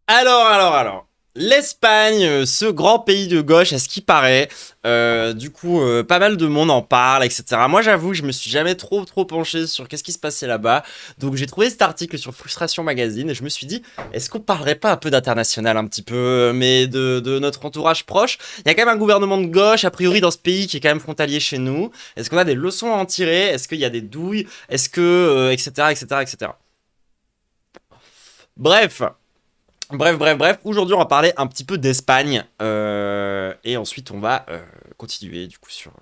Alors. L'Espagne, ce grand pays de gauche, à ce qui paraît, pas mal de monde en parle, etc. Moi, j'avoue que je me suis jamais trop penché sur qu'est-ce qui se passait là-bas. Donc, j'ai trouvé cet article sur Frustration Magazine et je me suis dit, est-ce qu'on parlerait pas un peu d'international, un petit peu, mais de notre entourage proche? Il y a quand même un gouvernement de gauche, a priori, dans ce pays qui est quand même frontalier chez nous. Est-ce qu'on a des leçons à en tirer? Est-ce qu'il y a des douilles? Est-ce que, etc., etc., etc. Bref. Bref. Aujourd'hui, on va parler un petit peu d'Espagne. Et ensuite, on va continuer du coup sur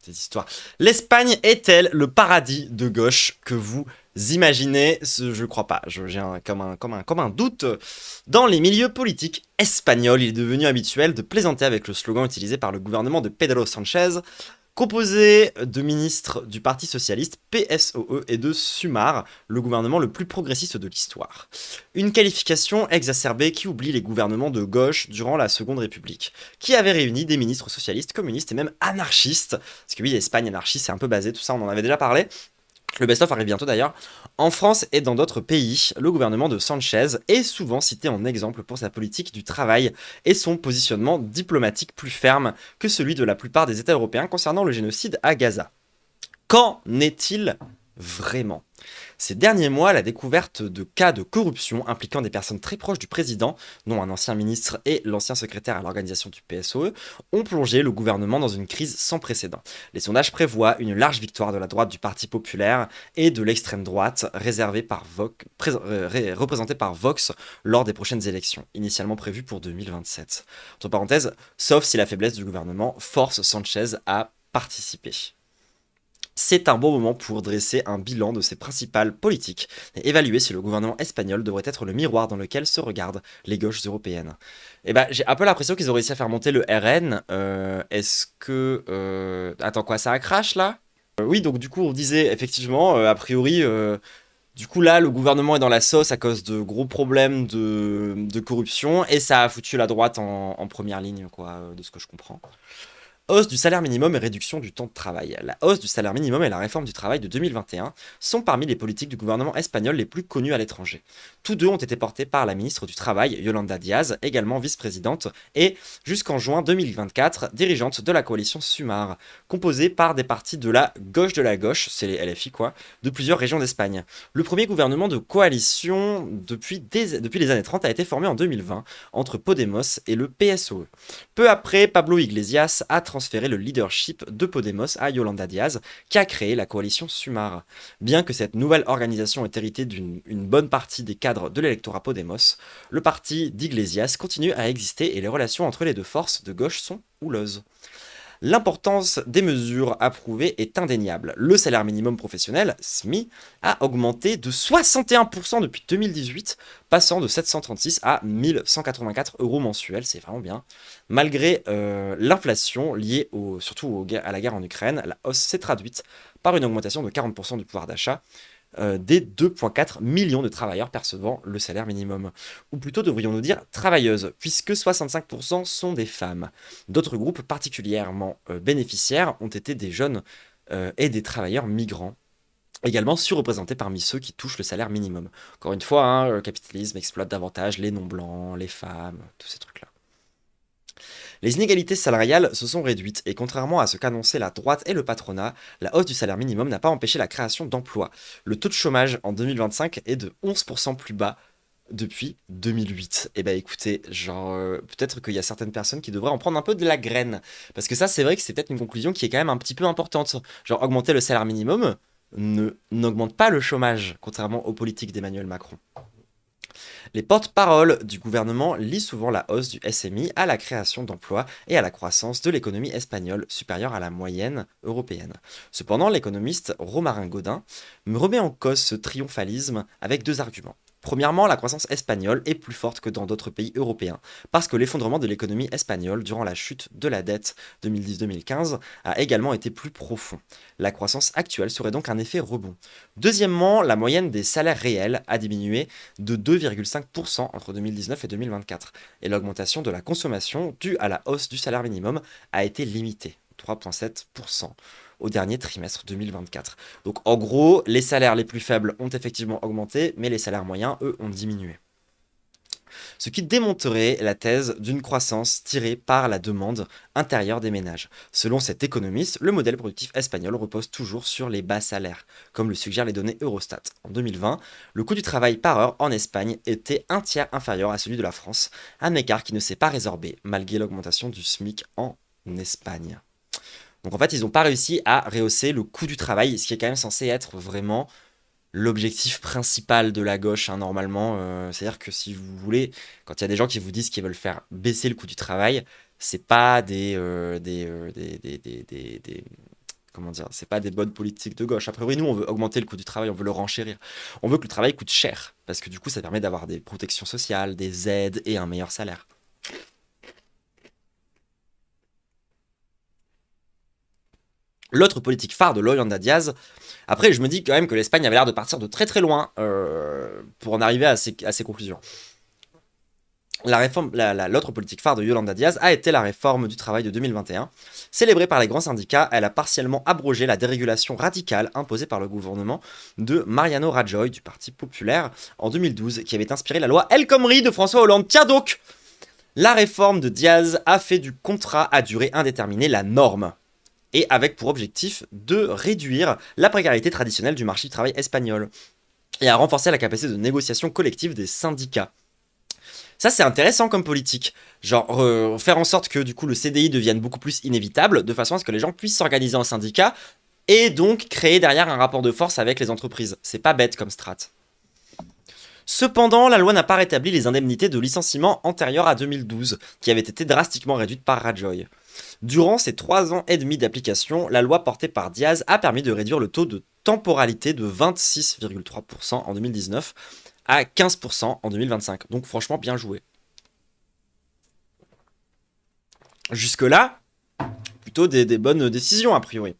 ces histoires. L'Espagne est-elle le paradis de gauche que vous imaginez? Je crois pas. J'ai comme un doute. Dans les milieux politiques espagnols, il est devenu habituel de plaisanter avec le slogan utilisé par le gouvernement de Pedro Sánchez, composé de ministres du Parti Socialiste, PSOE, et de Sumar, le gouvernement le plus progressiste de l'histoire. Une qualification exacerbée qui oublie les gouvernements de gauche durant la Seconde République, qui avaient réuni des ministres socialistes, communistes et même anarchistes. Parce que oui, l'Espagne anarchiste, c'est un peu basé, tout ça, on en avait déjà parlé. Le best-of arrive bientôt d'ailleurs. En France et dans d'autres pays, le gouvernement de Sanchez est souvent cité en exemple pour sa politique du travail et son positionnement diplomatique plus ferme que celui de la plupart des États européens concernant le génocide à Gaza. Qu'en est-il vraiment? Ces derniers mois, la découverte de cas de corruption impliquant des personnes très proches du président, dont un ancien ministre et l'ancien secrétaire à l'organisation du PSOE, ont plongé le gouvernement dans une crise sans précédent. Les sondages prévoient une large victoire de la droite du Parti populaire et de l'extrême droite, représentée par Vox lors des prochaines élections, initialement prévues pour 2027. Entre parenthèses, sauf si la faiblesse du gouvernement force Sanchez à participer. C'est un bon moment pour dresser un bilan de ses principales politiques et évaluer si le gouvernement espagnol devrait être le miroir dans lequel se regardent les gauches européennes. Et bah, j'ai un peu l'impression qu'ils ont réussi à faire monter le RN. Est-ce que... Attends, quoi, ça a crash là? Oui, donc du coup, on disait effectivement, a priori, du coup là, le gouvernement est dans la sauce à cause de gros problèmes de corruption et ça a foutu la droite en première ligne, quoi, de ce que je comprends. Hausse du salaire minimum et réduction du temps de travail. La hausse du salaire minimum et la réforme du travail de 2021 sont parmi les politiques du gouvernement espagnol les plus connues à l'étranger. Tous deux ont été portés par la ministre du Travail, Yolanda Díaz, également vice-présidente, et, jusqu'en juin 2024, dirigeante de la coalition Sumar, composée par des partis de la gauche, c'est les LFI quoi, de plusieurs régions d'Espagne. Le premier gouvernement de coalition depuis les années 30 a été formé en 2020 entre Podemos et le PSOE. Peu après, Pablo Iglesias a transféré le leadership de Podemos à Yolanda Díaz, qui a créé la coalition Sumar. Bien que cette nouvelle organisation ait hérité d'une bonne partie des cadres de l'électorat Podemos, le parti d'Iglesias continue à exister et les relations entre les deux forces de gauche sont houleuses. L'importance des mesures approuvées est indéniable. Le salaire minimum professionnel, SMI, a augmenté de 61% depuis 2018, passant de 736 à 1184 euros mensuels, c'est vraiment bien. Malgré l'inflation liée à la guerre en Ukraine, la hausse s'est traduite par une augmentation de 40% du pouvoir d'achat des 2,4 millions de travailleurs percevant le salaire minimum. Ou plutôt devrions-nous dire travailleuses, puisque 65% sont des femmes. D'autres groupes particulièrement bénéficiaires ont été des jeunes et des travailleurs migrants, également surreprésentés parmi ceux qui touchent le salaire minimum. Encore une fois, hein, le capitalisme exploite davantage les non-blancs, les femmes, tous ces trucs-là. Les inégalités salariales se sont réduites et contrairement à ce qu'annonçaient la droite et le patronat, la hausse du salaire minimum n'a pas empêché la création d'emplois. Le taux de chômage en 2025 est de 11% plus bas depuis 2008. Et bah écoutez, peut-être qu'il y a certaines personnes qui devraient en prendre un peu de la graine. Parce que ça, c'est vrai que c'est peut-être une conclusion qui est quand même un petit peu importante. Genre, augmenter le salaire minimum n'augmente pas le chômage, contrairement aux politiques d'Emmanuel Macron. Les porte-paroles du gouvernement lient souvent la hausse du SMI à la création d'emplois et à la croissance de l'économie espagnole supérieure à la moyenne européenne. Cependant, l'économiste Romarin Godin me remet en cause ce triomphalisme avec deux arguments. Premièrement, la croissance espagnole est plus forte que dans d'autres pays européens, parce que l'effondrement de l'économie espagnole durant la chute de la dette 2010-2015 a également été plus profond. La croissance actuelle serait donc un effet rebond. Deuxièmement, la moyenne des salaires réels a diminué de 2,5% entre 2019 et 2024, et l'augmentation de la consommation due à la hausse du salaire minimum a été limitée, 3,7% au dernier trimestre 2024. Donc en gros, les salaires les plus faibles ont effectivement augmenté, mais les salaires moyens, eux, ont diminué. ce qui démonterait la thèse d'une croissance tirée par la demande intérieure des ménages. Selon cet économiste, le modèle productif espagnol repose toujours sur les bas salaires, comme le suggèrent les données Eurostat. En 2020, le coût du travail par heure en Espagne était un tiers inférieur à celui de la France, un écart qui ne s'est pas résorbé malgré l'augmentation du SMIC en Espagne. Donc en fait, ils n'ont pas réussi à rehausser le coût du travail, ce qui est quand même censé être vraiment l'objectif principal de la gauche, hein, normalement. C'est-à-dire que si vous voulez, quand il y a des gens qui vous disent qu'ils veulent faire baisser le coût du travail, c'est pas comment dire, c'est pas des bonnes politiques de gauche. A priori, nous, on veut augmenter le coût du travail, on veut le renchérir. On veut que le travail coûte cher, parce que du coup, ça permet d'avoir des protections sociales, des aides et un meilleur salaire. L'autre politique phare de Yolanda Diaz, après je me dis quand même que l'Espagne avait l'air de partir de très très loin pour en arriver à ces conclusions. L'autre politique phare de Yolanda Diaz a été la réforme du travail de 2021. Célébrée par les grands syndicats, elle a partiellement abrogé la dérégulation radicale imposée par le gouvernement de Mariano Rajoy du Parti populaire en 2012, qui avait inspiré la loi El Khomri de François Hollande. Tiens donc, la réforme de Diaz a fait du contrat à durée indéterminée la norme, et avec pour objectif de réduire la précarité traditionnelle du marché du travail espagnol, et à renforcer la capacité de négociation collective des syndicats. Ça, c'est intéressant comme politique. Genre, faire en sorte que du coup le CDI devienne beaucoup plus inévitable, de façon à ce que les gens puissent s'organiser en syndicat, et donc créer derrière un rapport de force avec les entreprises. C'est pas bête comme strat. Cependant, la loi n'a pas rétabli les indemnités de licenciement antérieures à 2012, qui avaient été drastiquement réduites par Rajoy. Durant ces 3 ans et demi d'application, la loi portée par Diaz a permis de réduire le taux de temporalité de 26,3% en 2019 à 15% en 2025. Donc franchement, bien joué. Jusque-là, plutôt des bonnes décisions a priori.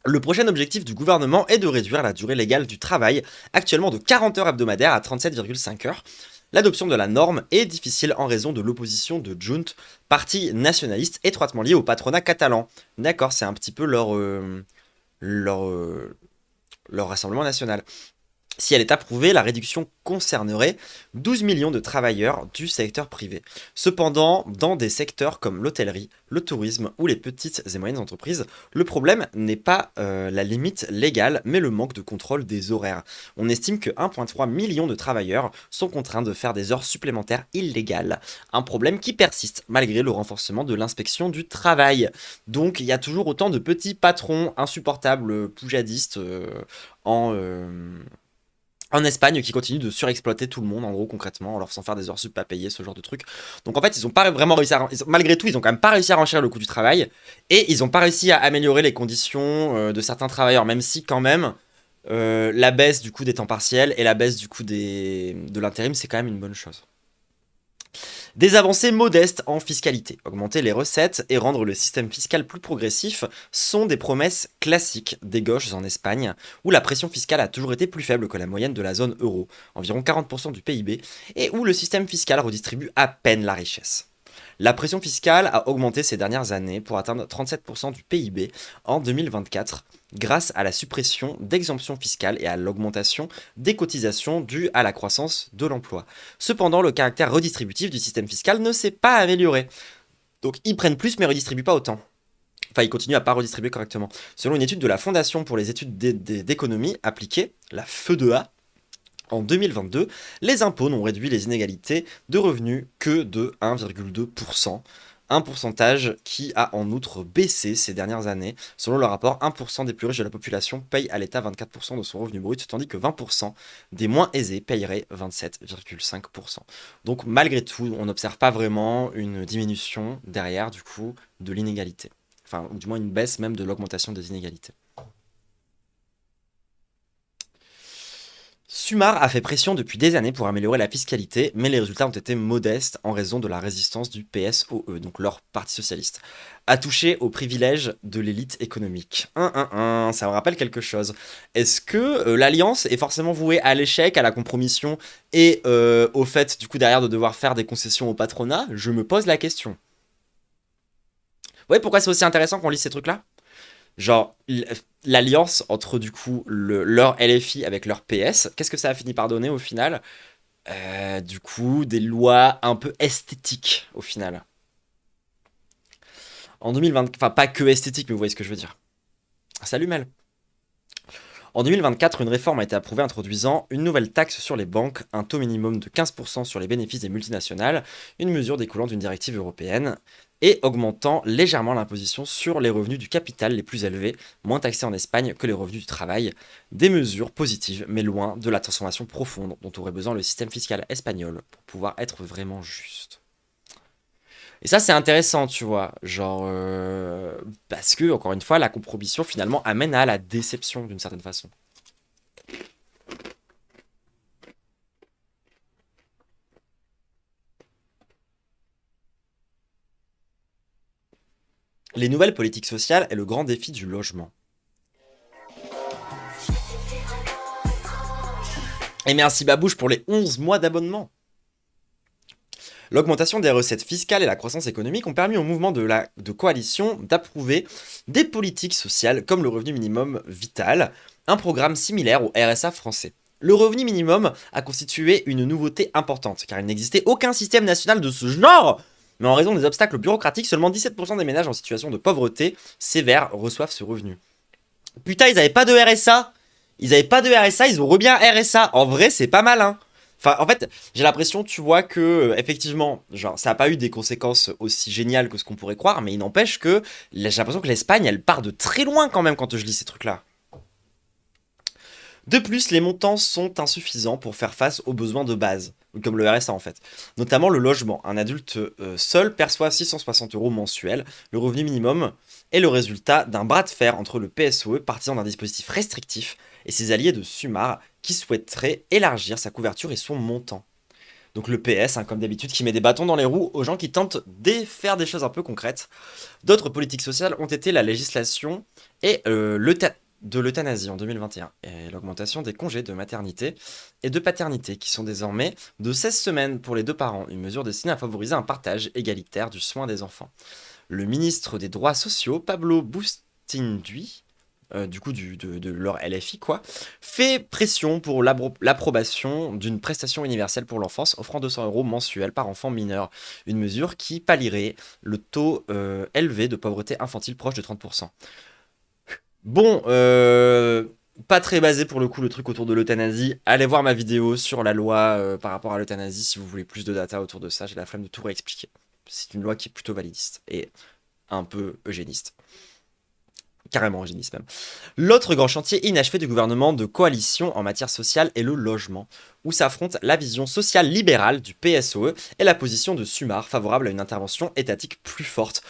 Le prochain objectif du gouvernement est de réduire la durée légale du travail, actuellement de 40 heures hebdomadaires à 37,5 heures. L'adoption de la norme est difficile en raison de l'opposition de Junts, parti nationaliste étroitement lié au patronat catalan. D'accord, c'est un petit peu leur rassemblement national. Si elle est approuvée, la réduction concernerait 12 millions de travailleurs du secteur privé. Cependant, dans des secteurs comme l'hôtellerie, le tourisme ou les petites et moyennes entreprises, le problème n'est pas la limite légale, mais le manque de contrôle des horaires. On estime que 1,3 million de travailleurs sont contraints de faire des heures supplémentaires illégales, un problème qui persiste malgré le renforcement de l'inspection du travail. Donc il y a toujours autant de petits patrons insupportables, poujadistes, en Espagne qui continue de surexploiter tout le monde, en gros, concrètement, en leur faisant faire des heures sup pas payées, ce genre de trucs. Donc en fait, ils ont pas vraiment réussi à... Malgré tout, ils ont quand même pas réussi à renchérir le coût du travail, et ils ont pas réussi à améliorer les conditions de certains travailleurs, même si quand même, la baisse du coût des temps partiels et la baisse du coût de l'intérim, c'est quand même une bonne chose. Des avancées modestes en fiscalité, augmenter les recettes et rendre le système fiscal plus progressif sont des promesses classiques des gauches en Espagne, où la pression fiscale a toujours été plus faible que la moyenne de la zone euro, environ 40% du PIB, et où le système fiscal redistribue à peine la richesse. La pression fiscale a augmenté ces dernières années pour atteindre 37% du PIB en 2024 grâce à la suppression d'exemptions fiscales et à l'augmentation des cotisations dues à la croissance de l'emploi. Cependant, le caractère redistributif du système fiscal ne s'est pas amélioré. Donc ils prennent plus mais redistribuent pas autant. Enfin, ils continuent à pas redistribuer correctement. Selon une étude de la Fondation pour les études d'économie appliquée, la FEDEA, en 2022, les impôts n'ont réduit les inégalités de revenus que de 1,2%, un pourcentage qui a en outre baissé ces dernières années. Selon le rapport, 1% des plus riches de la population payent à l'État 24% de son revenu brut, tandis que 20% des moins aisés payeraient 27,5%. Donc malgré tout, on n'observe pas vraiment une diminution derrière du coup de l'inégalité. Enfin, ou du moins une baisse même de l'augmentation des inégalités. Sumar a fait pression depuis des années pour améliorer la fiscalité, mais les résultats ont été modestes en raison de la résistance du PSOE, donc leur parti socialiste, à toucher aux privilèges de l'élite économique. Ça me rappelle quelque chose. Est-ce que l'alliance est forcément vouée à l'échec, à la compromission et au fait du coup derrière de devoir faire des concessions au patronat? Je me pose la question. Vous voyez pourquoi c'est aussi intéressant qu'on lise ces trucs-là? Genre, l'alliance entre du coup leur LFI avec leur PS, qu'est-ce que ça a fini par donner au final? Du coup, des lois un peu esthétiques au final. En 2020, enfin pas que esthétique, mais vous voyez ce que je veux dire. Salut Mel. En 2024, une réforme a été approuvée introduisant une nouvelle taxe sur les banques, un taux minimum de 15% sur les bénéfices des multinationales, une mesure découlant d'une directive européenne, et augmentant légèrement l'imposition sur les revenus du capital les plus élevés, moins taxés en Espagne que les revenus du travail. Des mesures positives, mais loin de la transformation profonde dont aurait besoin le système fiscal espagnol pour pouvoir être vraiment juste. Et ça, c'est intéressant, tu vois. Genre, parce que, encore une fois, la compromission finalement amène à la déception d'une certaine façon. Les nouvelles politiques sociales est le grand défi du logement. Et merci Babouche pour les 11 mois d'abonnement. L'augmentation des recettes fiscales et la croissance économique ont permis au mouvement de coalition d'approuver des politiques sociales comme le revenu minimum vital, un programme similaire au RSA français. Le revenu minimum a constitué une nouveauté importante, car il n'existait aucun système national de ce genre. Mais en raison des obstacles bureaucratiques, seulement 17% des ménages en situation de pauvreté sévère reçoivent ce revenu. Putain, ils avaient pas de RSA. Ils avaient pas de RSA, ils ont bien RSA. En vrai, c'est pas mal, hein. Enfin, en fait, j'ai l'impression, tu vois, que effectivement, genre, ça n'a pas eu des conséquences aussi géniales que ce qu'on pourrait croire, mais il n'empêche que j'ai l'impression que l'Espagne, elle part de très loin quand même quand je lis ces trucs-là. De plus, les montants sont insuffisants pour faire face aux besoins de base, comme le RSA en fait. Notamment le logement. Un adulte seul perçoit 660 euros mensuels. Le revenu minimum est le résultat d'un bras de fer entre le PSOE, partisan d'un dispositif restrictif, et ses alliés de Sumar, qui souhaiteraient élargir sa couverture et son montant. Donc le PS, hein, comme d'habitude, qui met des bâtons dans les roues aux gens qui tentent de faire des choses un peu concrètes. D'autres politiques sociales ont été la législation et de l'euthanasie en 2021 et l'augmentation des congés de maternité et de paternité qui sont désormais de 16 semaines pour les deux parents, une mesure destinée à favoriser un partage égalitaire du soin des enfants. Le ministre des Droits sociaux, Pablo Bustinduy, du coup de leur LFI quoi, fait pression pour l'approbation d'une prestation universelle pour l'enfance offrant 200 euros mensuels par enfant mineur, une mesure qui pallierait le taux élevé de pauvreté infantile proche de 30%. Bon, pas très basé pour le coup le truc autour de l'euthanasie. Allez voir ma vidéo sur la loi par rapport à l'euthanasie si vous voulez plus de data autour de ça. J'ai la flemme de tout réexpliquer. C'est une loi qui est plutôt validiste et un peu eugéniste. Carrément eugéniste même. L'autre grand chantier inachevé du gouvernement de coalition en matière sociale est le logement, où s'affrontent la vision sociale libérale du PSOE et la position de Sumar favorable à une intervention étatique plus forte.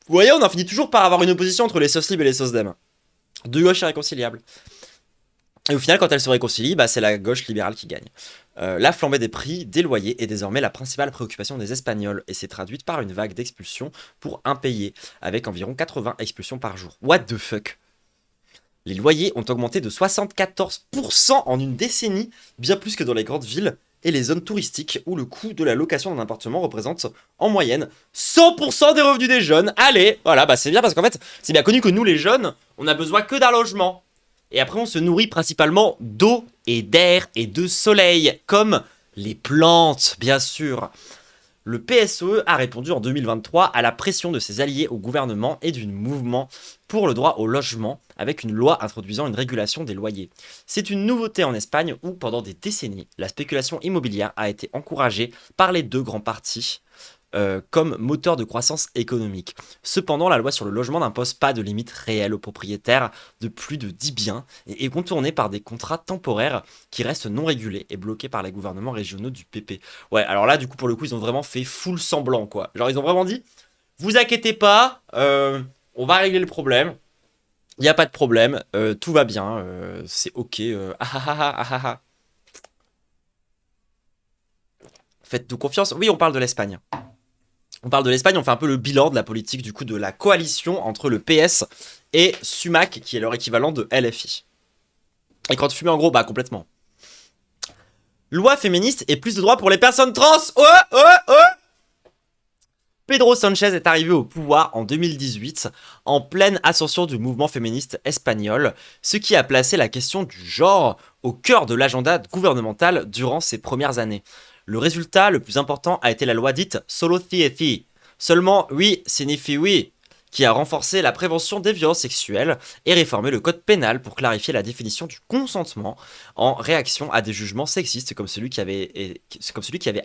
Vous voyez, on en finit toujours par avoir une opposition entre les socialistes et les sosdem. De gauche irréconciliable. Et au final, quand elle se réconcilie, bah, c'est la gauche libérale qui gagne. La flambée des prix des loyers est désormais la principale préoccupation des Espagnols et s'est traduite par une vague d'expulsions pour impayés, avec environ 80 expulsions par jour. What the fuck? Les loyers ont augmenté de 74% en une décennie, bien plus que dans les grandes villes et les zones touristiques où le coût de la location d'un appartement représente en moyenne 100% des revenus des jeunes. Allez, voilà, bah c'est bien parce qu'en fait, c'est bien connu que nous les jeunes, on a besoin que d'un logement. Et après, on se nourrit principalement d'eau et d'air et de soleil, comme les plantes, bien sûr. Le PSOE a répondu en 2023 à la pression de ses alliés au gouvernement et du mouvement pour le droit au logement, avec une loi introduisant une régulation des loyers. C'est une nouveauté en Espagne où, pendant des décennies, la spéculation immobilière a été encouragée par les deux grands partis comme moteur de croissance économique. Cependant, la loi sur le logement n'impose pas de limite réelle aux propriétaires de plus de 10 biens et est contournée par des contrats temporaires qui restent non régulés et bloqués par les gouvernements régionaux du PP. Ouais, alors là, du coup, pour le coup, ils ont vraiment fait full semblant, quoi. Genre, ils ont vraiment dit, vous inquiétez pas, on va régler le problème. Il n'y a pas de problème, tout va bien, c'est ok. Ah ah ah ah ah ah. Faites-nous confiance. Oui, on parle de l'Espagne. On parle de l'Espagne, on fait un peu le bilan de la politique du coup de la coalition entre le PS et Sumac, qui est leur équivalent de LFI. Et quand tu fumes en gros, bah complètement. Loi féministe et plus de droits pour les personnes trans. Oh, oh, oh. Pedro Sanchez est arrivé au pouvoir en 2018, en pleine ascension du mouvement féministe espagnol, ce qui a placé la question du genre au cœur de l'agenda gouvernemental durant ces premières années. Le résultat le plus important a été la loi dite Solo sí es sí. Seulement oui signifie oui, qui a renforcé la prévention des violences sexuelles et réformé le code pénal pour clarifier la définition du consentement en réaction à des jugements sexistes comme celui qui avait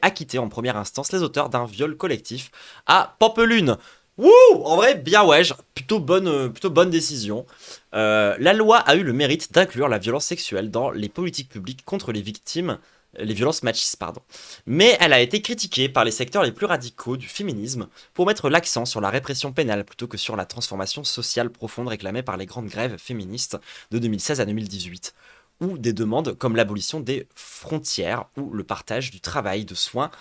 acquitté en première instance les auteurs d'un viol collectif à Pampelune. Wouh! En vrai, bien ouais, plutôt bonne décision. La loi a eu le mérite d'inclure la violence sexuelle dans les politiques publiques contre les violences machistes, pardon. Mais elle a été critiquée par les secteurs les plus radicaux du féminisme pour mettre l'accent sur la répression pénale plutôt que sur la transformation sociale profonde réclamée par les grandes grèves féministes de 2016 à 2018, ou des demandes comme l'abolition des frontières ou le partage du travail de soins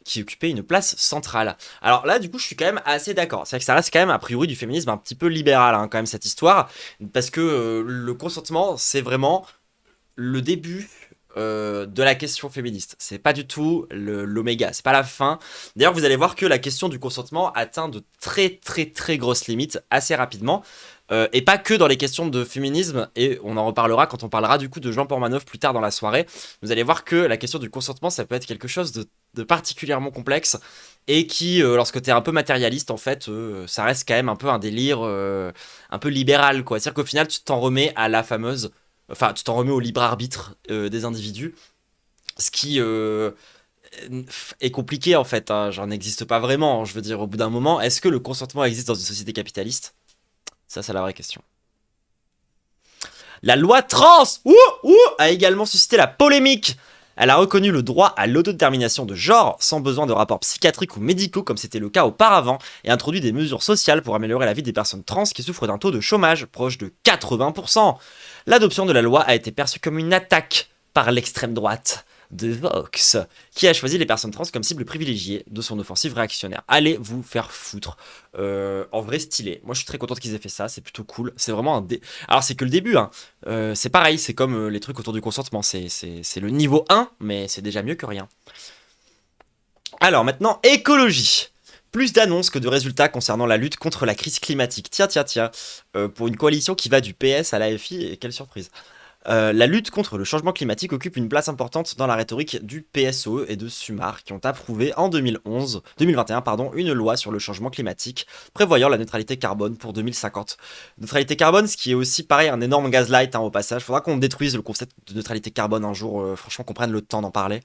qui occupait une place centrale. Alors là, du coup, je suis quand même assez d'accord. C'est vrai que ça reste quand même, a priori, du féminisme un petit peu libéral, hein, quand même, cette histoire, parce que le consentement, c'est vraiment le début de la question féministe. C'est pas du tout l'oméga, c'est pas la fin. D'ailleurs, vous allez voir que la question du consentement atteint de très très très grosses limites assez rapidement. Et pas que dans les questions de féminisme, et on en reparlera quand on parlera du coup de Jean Pormanov plus tard dans la soirée. Vous allez voir que la question du consentement, ça peut être quelque chose de particulièrement complexe, et qui, lorsque t'es un peu matérialiste, en fait, ça reste quand même un peu un délire un peu libéral, quoi. C'est-à-dire qu'au final, tu t'en remets à la fameuse... Enfin, tu t'en remets au libre arbitre des individus, ce qui est compliqué en fait, hein. Genre n'existe pas vraiment. Je veux dire, au bout d'un moment, est-ce que le consentement existe dans une société capitaliste? Ça, c'est la vraie question. La loi trans a également suscité la polémique. Elle a reconnu le droit à l'autodétermination de genre sans besoin de rapports psychiatriques ou médicaux comme c'était le cas auparavant et introduit des mesures sociales pour améliorer la vie des personnes trans qui souffrent d'un taux de chômage proche de 80%. L'adoption de la loi a été perçue comme une attaque par l'extrême droite de Vox, qui a choisi les personnes trans comme cible privilégiée de son offensive réactionnaire. Allez vous faire foutre. En vrai, stylé. Moi, je suis très content qu'ils aient fait ça. C'est plutôt cool. C'est vraiment Alors, c'est que le début. Hein. C'est pareil. C'est comme les trucs autour du consentement. C'est le niveau 1, mais c'est déjà mieux que rien. Alors, maintenant, écologie. Plus d'annonces que de résultats concernant la lutte contre la crise climatique. Tiens. Pour une coalition qui va du PS à l'AFI, et quelle surprise. La lutte contre le changement climatique occupe une place importante dans la rhétorique du PSOE et de Sumar, qui ont approuvé en 2021 une loi sur le changement climatique prévoyant la neutralité carbone pour 2050. Neutralité carbone, ce qui est aussi pareil un énorme gaslight, hein, au passage. Faudra qu'on détruise le concept de neutralité carbone un jour, franchement qu'on prenne le temps d'en parler.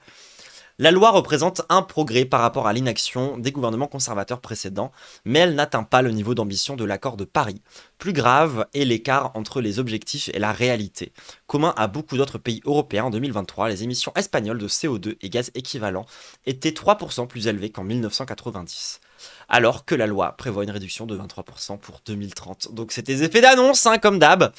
La loi représente un progrès par rapport à l'inaction des gouvernements conservateurs précédents, mais elle n'atteint pas le niveau d'ambition de l'accord de Paris. Plus grave est l'écart entre les objectifs et la réalité. Commun à beaucoup d'autres pays européens en 2023, les émissions espagnoles de CO2 et gaz équivalents étaient 3% plus élevées qu'en 1990. Alors que la loi prévoit une réduction de 23% pour 2030. Donc c'est des effets d'annonce, hein, comme d'hab.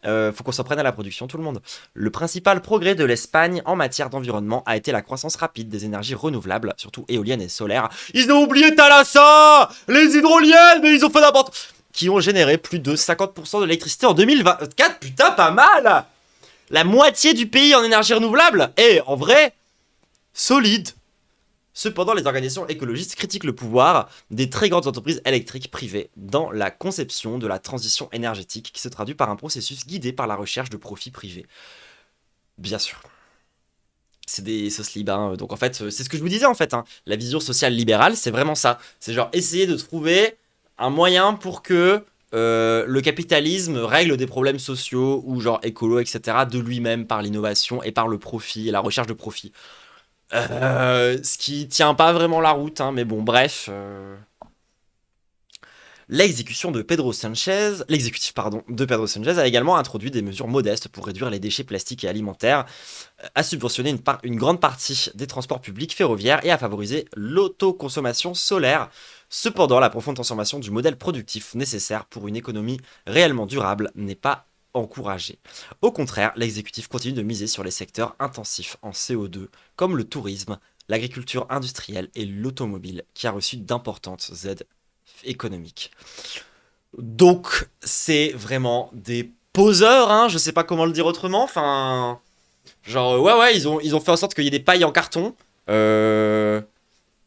Faut qu'on s'en prenne à la production, tout le monde. Le principal progrès de l'Espagne en matière d'environnement a été la croissance rapide des énergies renouvelables, surtout éoliennes et solaires. Ils ont oublié Thalassa, les hydroliennes, mais ils ont fait n'importe... Qui ont généré plus de 50% de l'électricité en 2024, putain, pas mal. La moitié du pays en énergie renouvelable. Et en vrai, solide. Cependant, les organisations écologistes critiquent le pouvoir des très grandes entreprises électriques privées dans la conception de la transition énergétique qui se traduit par un processus guidé par la recherche de profits privés. Bien sûr. C'est des sauces libres, hein. Donc en fait, c'est ce que je vous disais en fait. Hein. La vision sociale libérale, c'est vraiment ça. C'est genre essayer de trouver un moyen pour que le capitalisme règle des problèmes sociaux ou genre écolo, etc. de lui-même par l'innovation et par le profit et la recherche de profit. Ce qui tient pas vraiment la route, hein, mais bon, bref. L'exécutif de Pedro Sanchez a également introduit des mesures modestes pour réduire les déchets plastiques et alimentaires, a subventionné une grande partie des transports publics ferroviaires et a favorisé l'autoconsommation solaire. Cependant, la profonde transformation du modèle productif nécessaire pour une économie réellement durable n'est pas encouragée. Au contraire, l'exécutif continue de miser sur les secteurs intensifs en CO2, comme le tourisme, l'agriculture industrielle et l'automobile, qui a reçu d'importantes aides économiques. Donc, c'est vraiment des poseurs, hein, je sais pas comment le dire autrement, enfin... Genre, ouais, ils ont fait en sorte qu'il y ait des pailles en carton,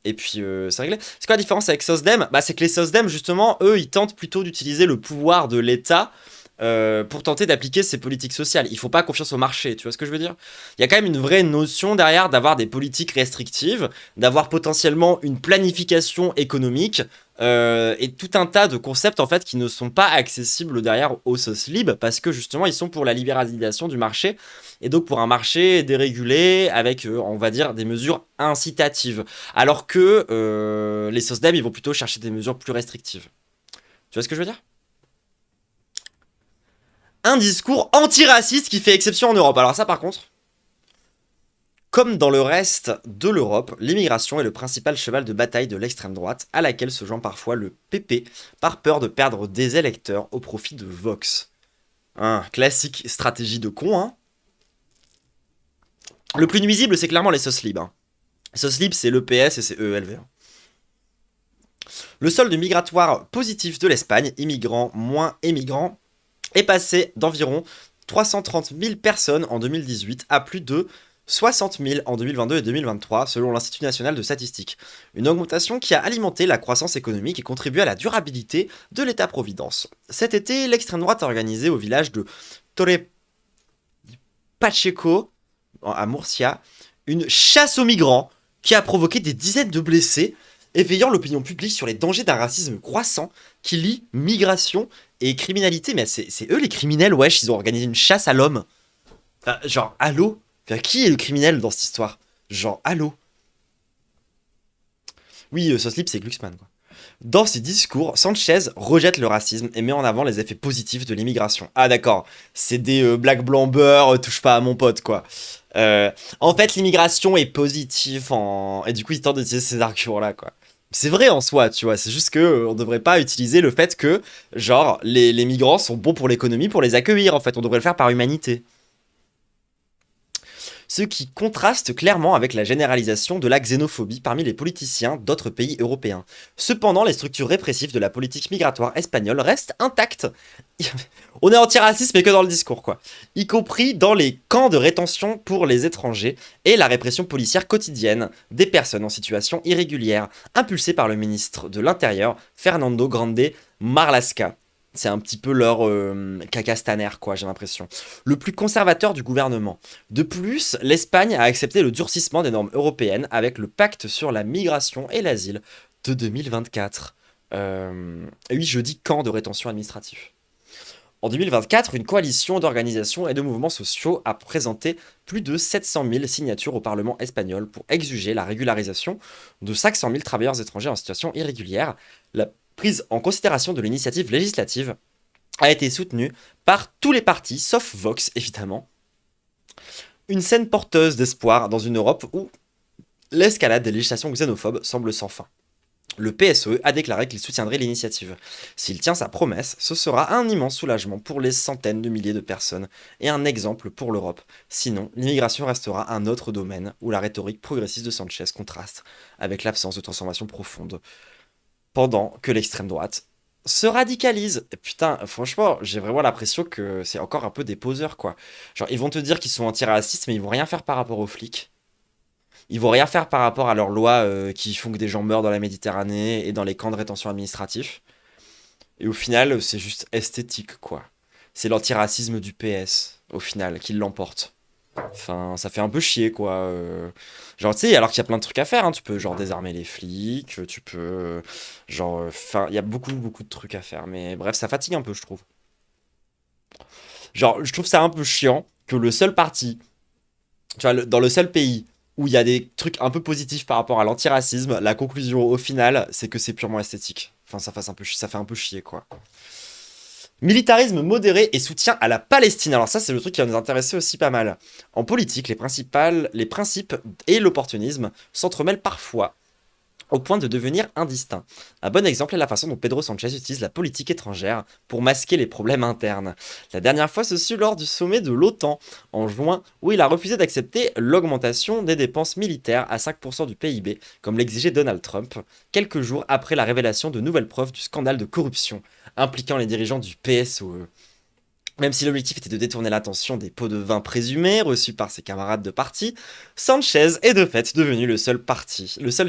et puis c'est réglé. C'est quoi la différence avec SOSDEM? Bah, c'est que les SOSDEM, justement, eux, ils tentent plutôt d'utiliser le pouvoir de l'État pour tenter d'appliquer ces politiques sociales. Il faut pas confiance au marché, tu vois ce que je veux dire? Il y a quand même une vraie notion derrière d'avoir des politiques restrictives, d'avoir potentiellement une planification économique, et tout un tas de concepts en fait qui ne sont pas accessibles derrière aux SOSLIB parce que justement ils sont pour la libéralisation du marché et donc pour un marché dérégulé avec on va dire des mesures incitatives alors que les SOSDEM ils vont plutôt chercher des mesures plus restrictives. Tu vois ce que je veux dire? Un discours antiraciste qui fait exception en Europe. Alors ça par contre, comme dans le reste de l'Europe, l'immigration est le principal cheval de bataille de l'extrême droite, à laquelle se joint parfois le PP, par peur de perdre des électeurs au profit de Vox. Classique stratégie de con, hein. Le plus nuisible, c'est clairement les SOSLIB. Hein. Les SOSLIB, c'est l'EPS et c'est EELV. Hein. Le solde migratoire positif de l'Espagne, immigrants moins émigrants, est passé d'environ 330 000 personnes en 2018 à plus de 60 000 en 2022 et 2023, selon l'Institut national de statistique. Une augmentation qui a alimenté la croissance économique et contribué à la durabilité de l'État-providence. Cet été, l'extrême droite a organisé au village de Torre Pacheco, à Murcia, une chasse aux migrants qui a provoqué des dizaines de blessés, éveillant l'opinion publique sur les dangers d'un racisme croissant qui lie migration et criminalité. Mais c'est eux les criminels, wesh, ils ont organisé une chasse à l'homme. Enfin, genre, allô? Enfin, qui est le criminel dans cette histoire? Genre, allô? Oui, Soslip, c'est Glucksmann, quoi. Dans ses discours, Sanchez rejette le racisme et met en avant les effets positifs de l'immigration. Ah d'accord, c'est des black blanc beurre, touche pas à mon pote quoi. En fait, l'immigration est positive et du coup il tente d'utiliser ces arguments-là quoi. C'est vrai en soi, tu vois, c'est juste que on devrait pas utiliser le fait que, genre, les migrants sont bons pour l'économie pour les accueillir en fait, on devrait le faire par humanité. Ce qui contraste clairement avec la généralisation de la xénophobie parmi les politiciens d'autres pays européens. Cependant, les structures répressives de la politique migratoire espagnole restent intactes. On est antiraciste mais que dans le discours quoi. Y compris dans les camps de rétention pour les étrangers et la répression policière quotidienne des personnes en situation irrégulière, impulsée par le ministre de l'Intérieur, Fernando Grande Marlaska. C'est un petit peu leur caca Staner, quoi, j'ai l'impression. Le plus conservateur du gouvernement. De plus, l'Espagne a accepté le durcissement des normes européennes avec le pacte sur la migration et l'asile de 2024. Et oui, je dis camp de rétention administratif. En 2024, une coalition d'organisations et de mouvements sociaux a présenté plus de 700 000 signatures au Parlement espagnol pour exiger la régularisation de 500 000 travailleurs étrangers en situation irrégulière. La prise en considération de l'initiative législative a été soutenue par tous les partis, sauf Vox évidemment. Une scène porteuse d'espoir dans une Europe où l'escalade des législations xénophobes semble sans fin. Le PSE a déclaré qu'il soutiendrait l'initiative. S'il tient sa promesse, ce sera un immense soulagement pour les centaines de milliers de personnes et un exemple pour l'Europe. Sinon, l'immigration restera un autre domaine où la rhétorique progressiste de Sanchez contraste avec l'absence de transformation profonde, pendant que l'extrême droite se radicalise. Et putain, franchement, j'ai vraiment l'impression que c'est encore un peu des poseurs, quoi. Genre, ils vont te dire qu'ils sont antiracistes, mais ils vont rien faire par rapport aux flics. Ils vont rien faire par rapport à leurs lois qui font que des gens meurent dans la Méditerranée et dans les camps de rétention administratifs. Et au final, c'est juste esthétique, quoi. C'est l'antiracisme du PS, au final, qui l'emporte. Enfin, ça fait un peu chier, quoi. Genre, tu sais, alors qu'il y a plein de trucs à faire, hein. Tu peux, genre, désarmer les flics, tu peux... genre, enfin, il y a beaucoup, beaucoup de trucs à faire. Mais bref, ça fatigue un peu, je trouve. Genre, je trouve ça un peu chiant que le seul parti, tu vois, dans le seul pays où il y a des trucs un peu positifs par rapport à l'antiracisme, la conclusion au final, c'est que c'est purement esthétique. Enfin, ça fait un peu chier, quoi. Militarisme modéré et soutien à la Palestine. Alors ça, c'est le truc qui va nous intéresser aussi pas mal. En politique, les principes et l'opportunisme s'entremêlent parfois au point de devenir indistincts. Un bon exemple est la façon dont Pedro Sanchez utilise la politique étrangère pour masquer les problèmes internes. La dernière fois, ce fut lors du sommet de l'OTAN, en juin, où il a refusé d'accepter l'augmentation des dépenses militaires à 5% du PIB, comme l'exigeait Donald Trump, quelques jours après la révélation de nouvelles preuves du scandale de corruption impliquant les dirigeants du PSOE. Même si l'objectif était de détourner l'attention des pots de vin présumés reçus par ses camarades de parti, Sanchez est de fait devenu le seul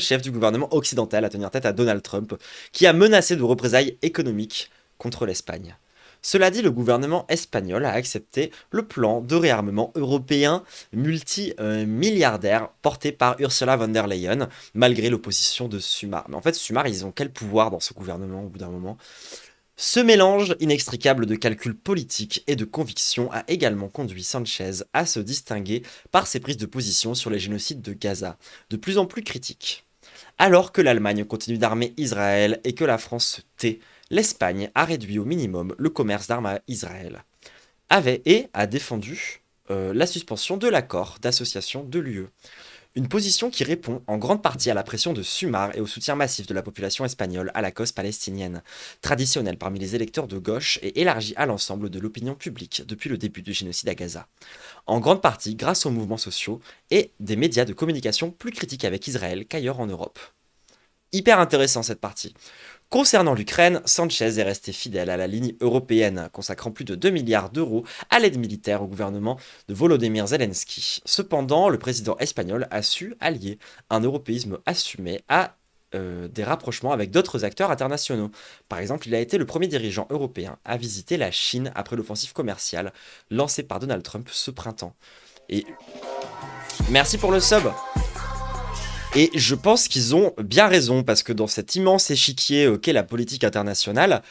chef du gouvernement occidental à tenir tête à Donald Trump, qui a menacé de représailles économiques contre l'Espagne. Cela dit, le gouvernement espagnol a accepté le plan de réarmement européen multimilliardaire porté par Ursula von der Leyen, malgré l'opposition de Sumar. Mais en fait, Sumar, ils ont quel pouvoir dans ce gouvernement au bout d'un moment? Ce mélange inextricable de calculs politiques et de convictions a également conduit Sanchez à se distinguer par ses prises de position sur les génocides de Gaza, de plus en plus critiques. Alors que l'Allemagne continue d'armer Israël et que la France se tait, l'Espagne a réduit au minimum le commerce d'armes à Israël, a défendu la suspension de l'accord d'association de l'UE. Une position qui répond en grande partie à la pression de Sumar et au soutien massif de la population espagnole à la cause palestinienne, traditionnelle parmi les électeurs de gauche et élargie à l'ensemble de l'opinion publique depuis le début du génocide à Gaza. En grande partie grâce aux mouvements sociaux et des médias de communication plus critiques avec Israël qu'ailleurs en Europe. Hyper intéressant cette partie. Concernant l'Ukraine, Sanchez est resté fidèle à la ligne européenne, consacrant plus de 2 milliards d'euros à l'aide militaire au gouvernement de Volodymyr Zelensky. Cependant, le président espagnol a su allier un européisme assumé à des rapprochements avec d'autres acteurs internationaux. Par exemple, il a été le premier dirigeant européen à visiter la Chine après l'offensive commerciale lancée par Donald Trump ce printemps. Et merci pour le sub. Et je pense qu'ils ont bien raison, parce que dans cet immense échiquier qu'est la politique internationale,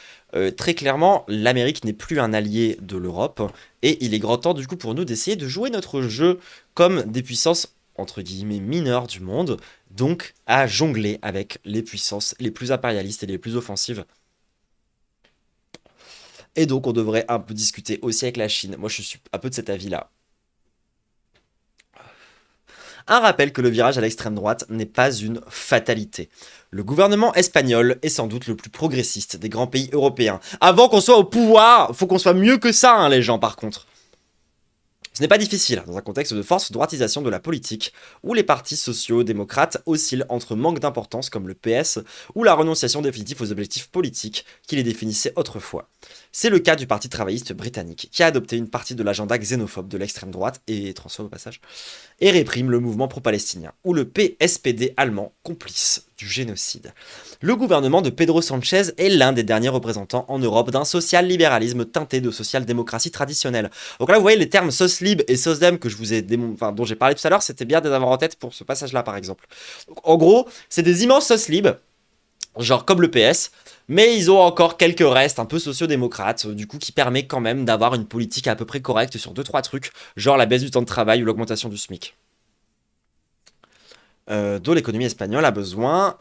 très clairement, l'Amérique n'est plus un allié de l'Europe, et il est grand temps du coup pour nous d'essayer de jouer notre jeu comme des puissances entre guillemets mineures du monde, donc à jongler avec les puissances les plus impérialistes et les plus offensives. Et donc on devrait un peu discuter aussi avec la Chine. Moi je suis un peu de cet avis-là. Un rappel que le virage à l'extrême droite n'est pas une fatalité. Le gouvernement espagnol est sans doute le plus progressiste des grands pays européens. Avant qu'on soit au pouvoir, faut qu'on soit mieux que ça, hein, les gens, par contre. Ce n'est pas difficile, dans un contexte de forte droitisation de la politique, où les partis sociaux-démocrates oscillent entre manque d'importance comme le PS, ou la renonciation définitive aux objectifs politiques qui les définissaient autrefois. C'est le cas du Parti travailliste britannique, qui a adopté une partie de l'agenda xénophobe de l'extrême droite, et transphobe au passage, et réprime le mouvement pro-palestinien, ou le PSPD allemand, complice du génocide. Le gouvernement de Pedro Sanchez est l'un des derniers représentants en Europe d'un social-libéralisme teinté de social-démocratie traditionnelle. Donc là, vous voyez les termes SOSLIB et SOSDEM que je vous ai dont j'ai parlé tout à l'heure, c'était bien de les avoir en tête pour ce passage-là, par exemple. Donc, en gros, c'est des immenses SOSLIB, genre comme le PS, mais ils ont encore quelques restes un peu sociodémocrates, du coup qui permet quand même d'avoir une politique à peu près correcte sur 2-3 trucs, genre la baisse du temps de travail ou l'augmentation du SMIC. Dont l'économie espagnole a besoin,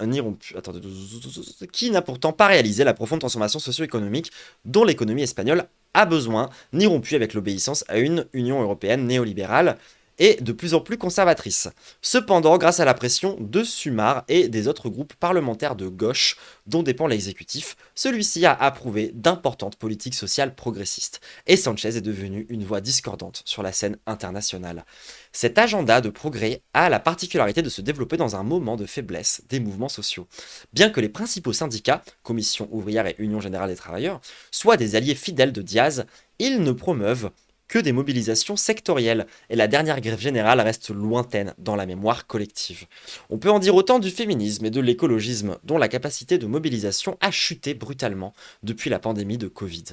qui n'a pourtant pas réalisé la profonde transformation socio-économique dont l'économie espagnole a besoin, ni rompu avec l'obéissance à une Union européenne néolibérale et de plus en plus conservatrice. Cependant, grâce à la pression de Sumar et des autres groupes parlementaires de gauche dont dépend l'exécutif, celui-ci a approuvé d'importantes politiques sociales progressistes, et Sanchez est devenu une voix discordante sur la scène internationale. Cet agenda de progrès a la particularité de se développer dans un moment de faiblesse des mouvements sociaux. Bien que les principaux syndicats, Commission ouvrière et Union générale des travailleurs, soient des alliés fidèles de Díaz, ils ne promeuvent que des mobilisations sectorielles, et la dernière grève générale reste lointaine dans la mémoire collective. On peut en dire autant du féminisme et de l'écologisme, dont la capacité de mobilisation a chuté brutalement depuis la pandémie de Covid.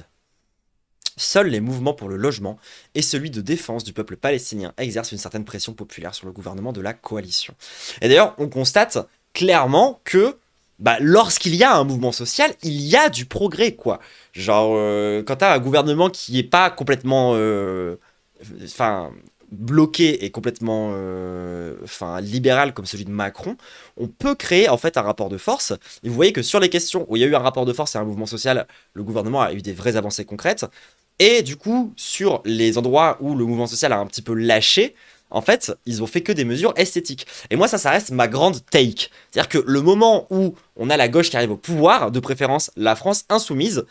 Seuls les mouvements pour le logement et celui de défense du peuple palestinien exercent une certaine pression populaire sur le gouvernement de la coalition. Et d'ailleurs, on constate clairement que lorsqu'il y a un mouvement social, il y a du progrès, quoi. Genre, quand t'as un gouvernement qui est pas complètement bloqué et complètement libéral comme celui de Macron, on peut créer en fait un rapport de force. Et vous voyez que sur les questions où il y a eu un rapport de force et un mouvement social, le gouvernement a eu des vraies avancées concrètes. Et du coup, sur les endroits où le mouvement social a un petit peu lâché, en fait, ils ont fait que des mesures esthétiques. Et moi, ça reste ma grande take. C'est-à-dire que le moment où on a la gauche qui arrive au pouvoir, de préférence la France insoumise,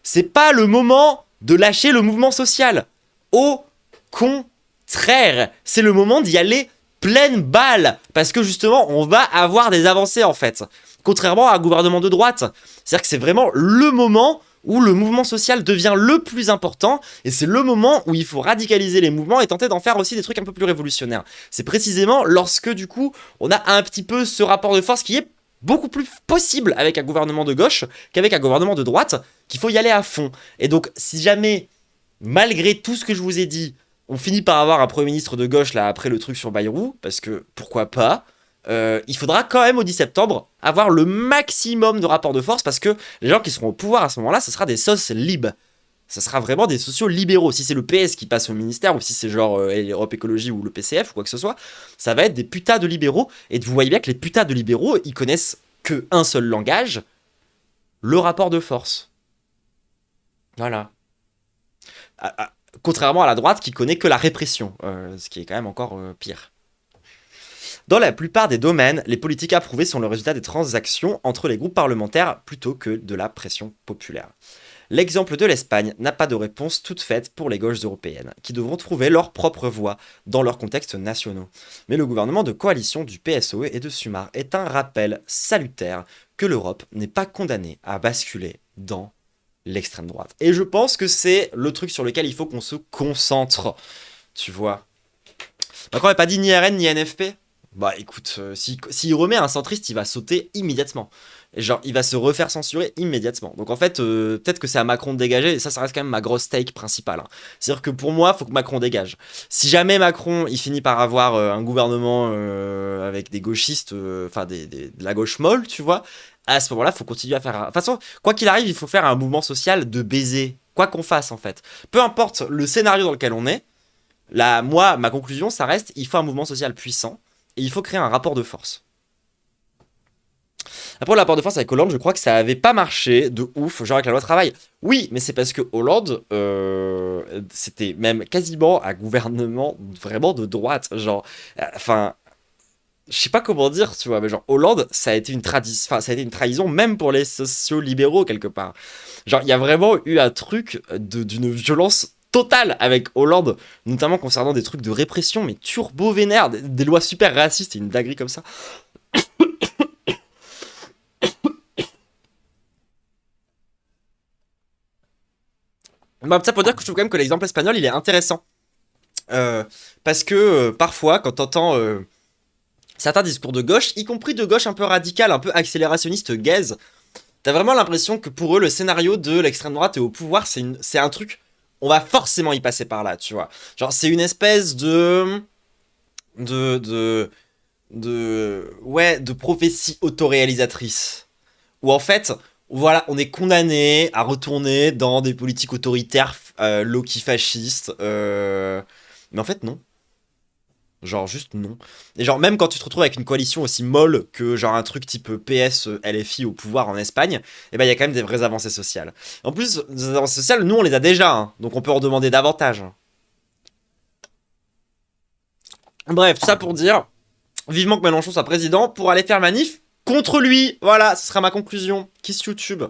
c'est pas le moment de lâcher le mouvement social. Au contraire, c'est le moment d'y aller pleine balle. Parce que justement, on va avoir des avancées, en fait. Contrairement à un gouvernement de droite. C'est-à-dire que c'est vraiment le moment où le mouvement social devient le plus important, et c'est le moment où il faut radicaliser les mouvements et tenter d'en faire aussi des trucs un peu plus révolutionnaires. C'est précisément lorsque, du coup, on a un petit peu ce rapport de force qui est beaucoup plus possible avec un gouvernement de gauche qu'avec un gouvernement de droite, qu'il faut y aller à fond. Et donc, si jamais, malgré tout ce que je vous ai dit, on finit par avoir un Premier ministre de gauche là après le truc sur Bayrou, parce que pourquoi pas, il faudra quand même au 10 septembre avoir le maximum de rapports de force, parce que les gens qui seront au pouvoir à ce moment-là, ce sera des sauces libres. Ça sera vraiment des sociaux libéraux. Si c'est le PS qui passe au ministère, ou si c'est genre Europe Écologie ou le PCF ou quoi que ce soit, ça va être des putas de libéraux. Et vous voyez bien que les putas de libéraux, ils connaissent que un seul langage, le rapport de force. Voilà. Contrairement à la droite qui connaît que la répression, ce qui est quand même encore pire. Dans la plupart des domaines, les politiques approuvées sont le résultat des transactions entre les groupes parlementaires plutôt que de la pression populaire. L'exemple de l'Espagne n'a pas de réponse toute faite pour les gauches européennes, qui devront trouver leur propre voie dans leurs contextes nationaux. Mais le gouvernement de coalition du PSOE et de Sumar est un rappel salutaire que l'Europe n'est pas condamnée à basculer dans l'extrême droite. Et je pense que c'est le truc sur lequel il faut qu'on se concentre, tu vois. Macron n'a pas dit ni RN ni NFP. Bah écoute, s'il remet un centriste, il va sauter immédiatement. Et genre, il va se refaire censurer immédiatement. Donc en fait, peut-être que c'est à Macron de dégager, et ça reste quand même ma grosse take principale. Hein. C'est-à-dire que pour moi, il faut que Macron dégage. Si jamais Macron, il finit par avoir un gouvernement avec des gauchistes, enfin de la gauche molle, tu vois, à ce moment-là, il faut continuer à faire... De toute façon, quoi qu'il arrive, il faut faire un mouvement social de baiser. Quoi qu'on fasse, en fait. Peu importe le scénario dans lequel on est, là, moi, ma conclusion, ça reste, il faut un mouvement social puissant, et il faut créer un rapport de force. Après, le rapport de force avec Hollande, je crois que ça avait pas marché de ouf, genre avec la loi travail. Oui, mais c'est parce que Hollande, c'était même quasiment un gouvernement vraiment de droite. Genre, enfin, je sais pas comment dire, tu vois, mais genre, Hollande, ça a été une trahison même pour les sociaux-libéraux, quelque part. Genre, il y a vraiment eu un truc d'une violence totale avec Hollande, notamment concernant des trucs de répression, mais turbo vénère, des lois super racistes et une dinguerie comme ça. Bah, ça pour dire que je trouve quand même que l'exemple espagnol, il est intéressant. Euh, Parce que parfois, quand t'entends certains discours de gauche, y compris de gauche un peu radical, un peu accélérationniste gaze, t'as vraiment l'impression que pour eux, le scénario de l'extrême droite et au pouvoir, c'est un truc, on va forcément y passer par là, tu vois. Genre, c'est une espèce de, de, de prophétie autoréalisatrice. Où en fait, voilà, on est condamné à retourner dans des politiques autoritaires, low-key fascistes. Mais en fait, non. Genre, juste non. Et genre, même quand tu te retrouves avec une coalition aussi molle que genre un truc type PS, LFI au pouvoir en Espagne, eh ben il y a quand même des vraies avancées sociales. En plus, des avancées sociales, nous on les a déjà, hein, donc on peut en demander davantage. Bref, tout ça pour dire, vivement que Mélenchon soit président pour aller faire manif contre lui. Voilà, ce sera ma conclusion. Kiss YouTube.